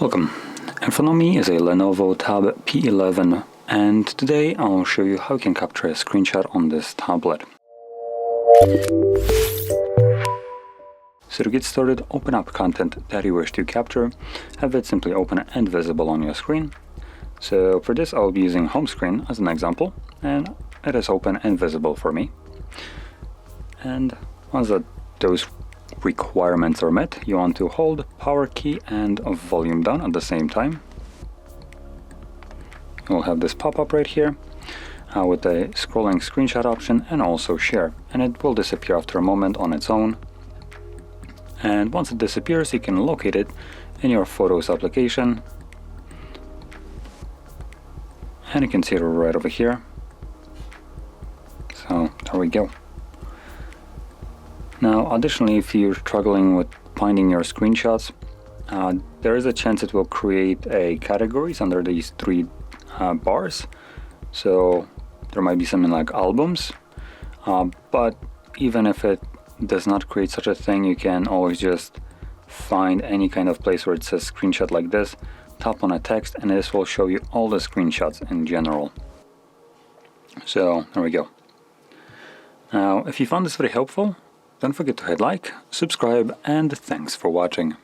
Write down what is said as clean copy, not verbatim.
Welcome. In front of me is a LENOVO Tab P11 and today I'll show you how you can capture a screenshot on this tablet. So to get started, open up content that you wish to capture, have it simply open and visible on your screen. So for this I'll be using home screen as an example, and it is open and visible for me. And once those requirements are met, you want to hold power key and volume down at the same time. You'll have this pop-up right here with the scrolling screenshot option and also share, and it will disappear after a moment on its own. And once it disappears, you can locate it in your Photos application, and you can see it right over here. So there we go. Now additionally, if you're struggling with finding your screenshots, there is a chance it will create a categories under these three bars. So there might be something like albums, but even if it does not create such a thing, you can always just find any kind of place where it says screenshot like this, tap on a text, and this will show you all the screenshots in general. So there we go. Now if you found this very helpful, don't forget to hit like, subscribe, and thanks for watching.